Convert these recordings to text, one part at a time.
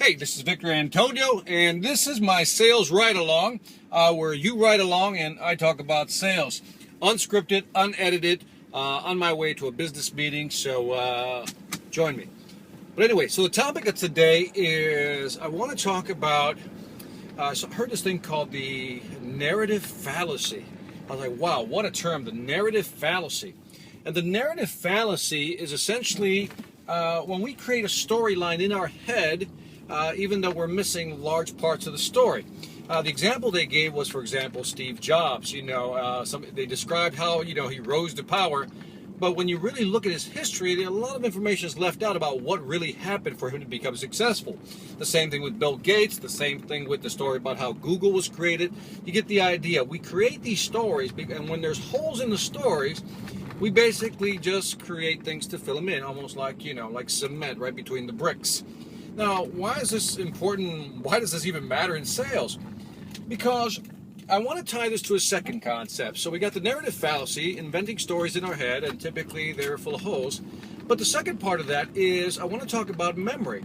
Hey, this is Victor Antonio, and this is my sales ride-along, where you ride along and I talk about sales. Unscripted, unedited, on my way to a business meeting, so join me. But anyway, so the topic of today is I want to talk about, so I heard this thing called the narrative fallacy. I was like, wow, what a term, the narrative fallacy. And the narrative fallacy is essentially when we create a storyline in our head, even though we're missing large parts of the story. The example they gave was, for example, Steve Jobs. They described how, he rose to power. But when you really look at his history, a lot of information is left out about what really happened for him to become successful. The same thing with Bill Gates, the same thing with the story about how Google was created. You get the idea. We create these stories, and when there's holes in the stories, we basically just create things to fill them in, almost like, like cement right between the bricks. Now, why is this important? Why does this even matter in sales? Because I want to tie this to a second concept. So we got the narrative fallacy, inventing stories in our head, and typically they're full of holes. But the second part of that is I want to talk about memory.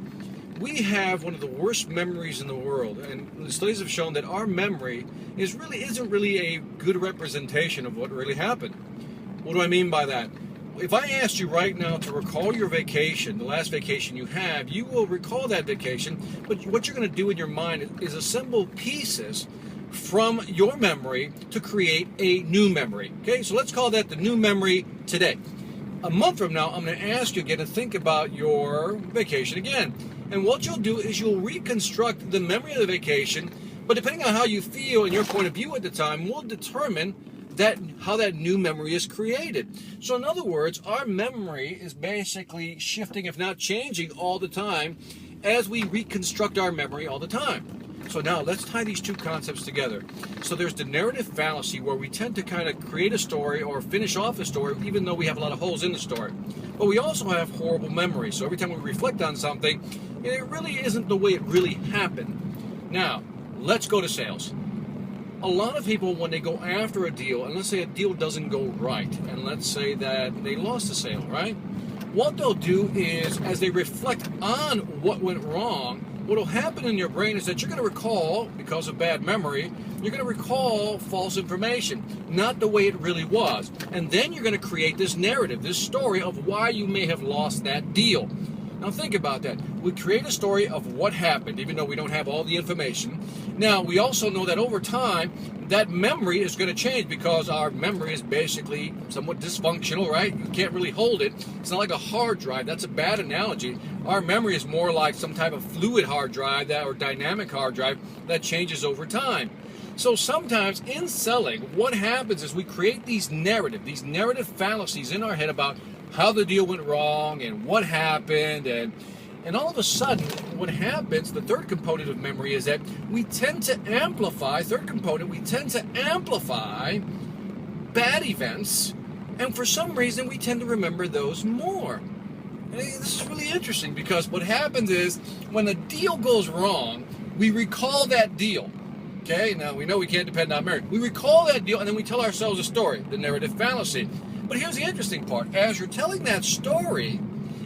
We have one of the worst memories in the world, and the studies have shown that our memory isn't really a good representation of what really happened. What do I mean by that? If I asked you right now to recall your vacation, the last vacation you have, you will recall that vacation, but what you're going to do in your mind is assemble pieces from your memory to create a new memory. Okay, so let's call that the new memory today. A month from now, I'm going to ask you again to think about your vacation again. And what you'll do is you'll reconstruct the memory of the vacation, but depending on how you feel and your point of view at the time will determine how that new memory is created. So in other words, our memory is basically shifting, if not changing, all the time as we reconstruct our memory all the time. So now let's tie these two concepts together. So there's the narrative fallacy where we tend to kind of create a story or finish off a story even though we have a lot of holes in the story. But we also have horrible memories. So every time we reflect on something, it really isn't the way it really happened. Now, let's go to sales. A lot of people, when they go after a deal, and let's say a deal doesn't go right, and let's say that they lost the sale, right? What they'll do is, as they reflect on what went wrong, what will happen in your brain is that you're going to recall, because of bad memory, you're going to recall false information, not the way it really was. And then you're going to create this narrative, this story of why you may have lost that deal. Now think about that. We create a story of what happened, even though we don't have all the information. Now, we also know that over time, that memory is going to change because our memory is basically somewhat dysfunctional, right? You can't really hold it. It's not like a hard drive. That's a bad analogy. Our memory is more like some type of fluid hard drive or dynamic hard drive that changes over time. So sometimes in selling, what happens is we create these narrative fallacies in our head about how the deal went wrong and what happened, and all of a sudden what happens, the third component of memory, is that we tend to amplify bad events, and for some reason we tend to remember those more. And this is really interesting because what happens is when a deal goes wrong, we recall that deal. Okay, now we know we can't depend on memory. We recall that deal and then we tell ourselves a story, the narrative fallacy. But here's the interesting part. As you're telling that story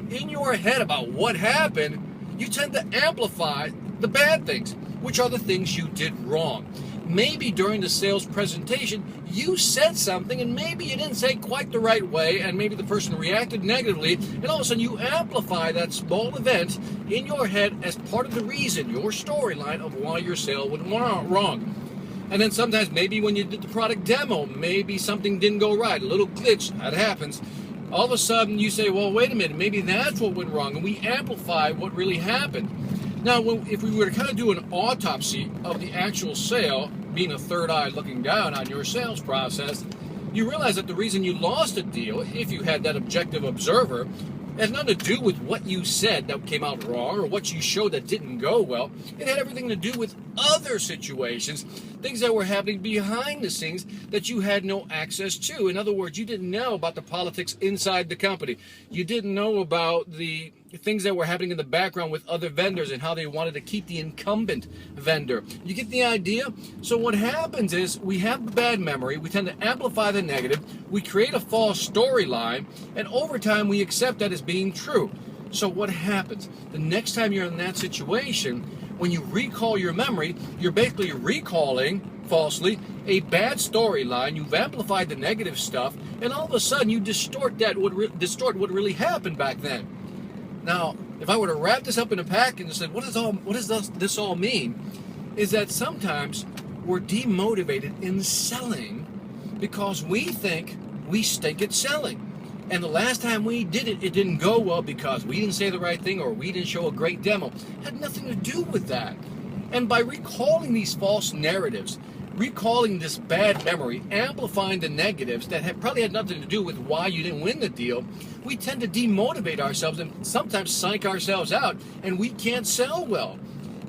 in your head about what happened, you tend to amplify the bad things, which are the things you did wrong. Maybe during the sales presentation, you said something and maybe you didn't say quite the right way and maybe the person reacted negatively, and all of a sudden you amplify that small event in your head as part of the reason, your storyline of why your sale went wrong. And then sometimes maybe when you did the product demo, maybe something didn't go right, a little glitch, that happens. All of a sudden you say, well, wait a minute, maybe that's what went wrong, and we amplify what really happened. Now, if we were to kind of do an autopsy of the actual sale, being a third eye looking down on your sales process, you realize that the reason you lost a deal, if you had that objective observer, has nothing to do with what you said that came out wrong or what you showed that didn't go well. It had everything to do with other situations, things that were happening behind the scenes that you had no access to. In other words, you didn't know about the politics inside the company. You didn't know about the things that were happening in the background with other vendors and how they wanted to keep the incumbent vendor. You get the idea? So what happens is we have the bad memory, we tend to amplify the negative, we create a false storyline, and over time we accept that as being true. So what happens? The next time you're in that situation, when you recall your memory, you're basically recalling, falsely, a bad storyline. You've amplified the negative stuff, and all of a sudden you distort what really happened back then. Now, if I were to wrap this up in a package and say, what does this all mean? Is that sometimes we're demotivated in selling because we think we stink at selling. And the last time we did it, it didn't go well because we didn't say the right thing or we didn't show a great demo. It had nothing to do with that. And by recalling these false narratives, recalling this bad memory, amplifying the negatives that probably had nothing to do with why you didn't win the deal, we tend to demotivate ourselves and sometimes psych ourselves out, and we can't sell well.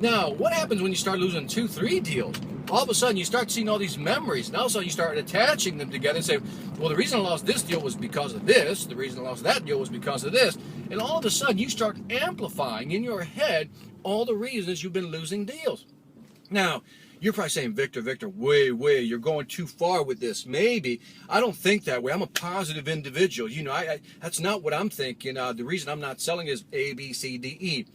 Now, what happens when you start losing 2-3 deals? All of a sudden, you start seeing all these memories, and all of a sudden you start attaching them together and say, well, the reason I lost this deal was because of this, the reason I lost that deal was because of this, and all of a sudden you start amplifying in your head all the reasons you've been losing deals. Now, you're probably saying, Victor, you're going too far with this. Maybe. I don't think that way. I'm a positive individual. That's not what I'm thinking. The reason I'm not selling is A, B, C, D, E.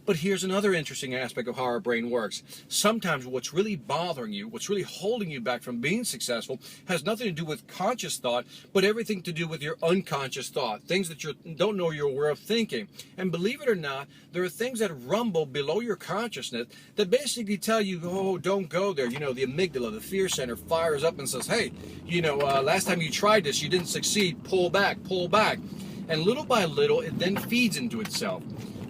But here's another interesting aspect of how our brain works. Sometimes what's really bothering you, what's really holding you back from being successful, has nothing to do with conscious thought, but everything to do with your unconscious thought, things that you don't know you're aware of thinking. And believe it or not, there are things that rumble below your consciousness that basically tell you, oh, don't go there. The amygdala, the fear center, fires up and says, hey, last time you tried this, you didn't succeed, pull back. And little by little, it then feeds into itself.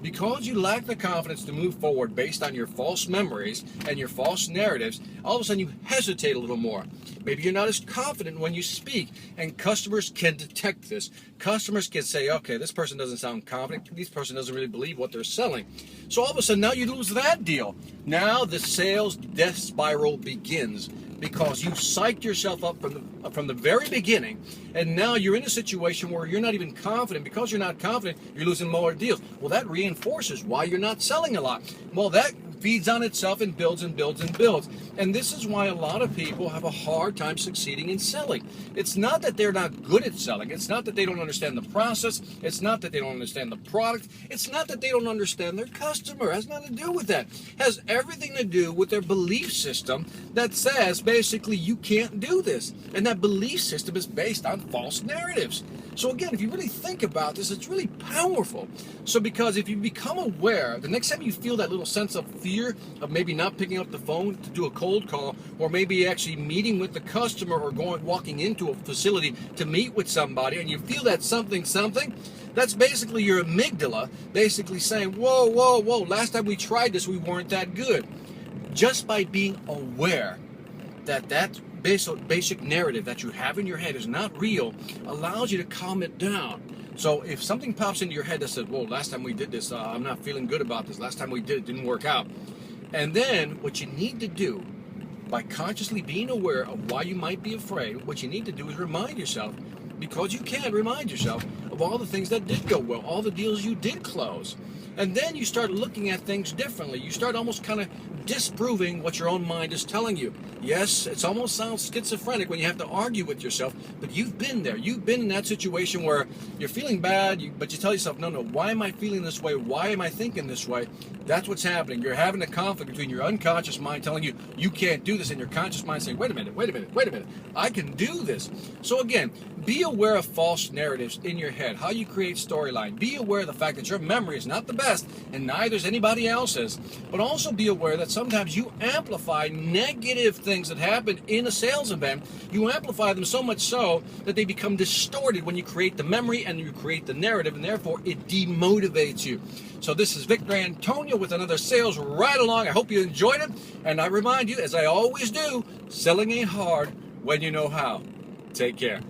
Because you lack the confidence to move forward based on your false memories and your false narratives, all of a sudden you hesitate a little more. Maybe you're not as confident when you speak, and customers can detect this. Customers can say, okay, this person doesn't sound confident. This person doesn't really believe what they're selling. So all of a sudden now you lose that deal. Now the sales death spiral begins, because you psyched yourself up from the very beginning, and now you're in a situation where you're not even confident. Because you're not confident, you're losing more deals. Well, that reinforces why you're not selling a lot. Well, that feeds on itself and builds and builds and builds. And this is why a lot of people have a hard time succeeding in selling. It's not that they're not good at selling. It's not that they don't understand the process. It's not that they don't understand the product. It's not that they don't understand their customer. It has nothing to do with that. It has everything to do with their belief system that says basically you can't do this. And that belief system is based on false narratives. So again, if you really think about this, it's really powerful. So because if you become aware, the next time you feel that little sense of fear of maybe not picking up the phone to do a cold call, or maybe actually meeting with the customer, or walking into a facility to meet with somebody, and you feel that something, that's basically your amygdala basically saying, whoa, last time we tried this, we weren't that good. Just by being aware that basic narrative that you have in your head is not real allows you to calm it down. So if something pops into your head that says, whoa, last time we did this, I'm not feeling good about this, last time we did it didn't work out. And then what you need to do, by consciously being aware of why you might be afraid, what you need to do is remind yourself, because you can remind yourself of all the things that did go well, all the deals you did close. And then you start looking at things differently. You start almost kind of disproving what your own mind is telling you. Yes, it almost sounds schizophrenic when you have to argue with yourself, but you've been there. You've been in that situation where you're feeling bad, but you tell yourself, no, why am I feeling this way? Why am I thinking this way? That's what's happening. You're having a conflict between your unconscious mind telling you you can't do this, and your conscious mind saying, wait a minute, I can do this. So again, be aware of false narratives in your head, how you create storyline. Be aware of the fact that your memory is not the best, and neither is anybody else's. But also be aware that sometimes you amplify negative things that happen in a sales event. You amplify them so much so that they become distorted when you create the memory and you create the narrative, and therefore it demotivates you. So this is Victor Antonio with another Sales Ride Along. I hope you enjoyed it, and I remind you, as I always do, selling ain't hard when you know how. Take care.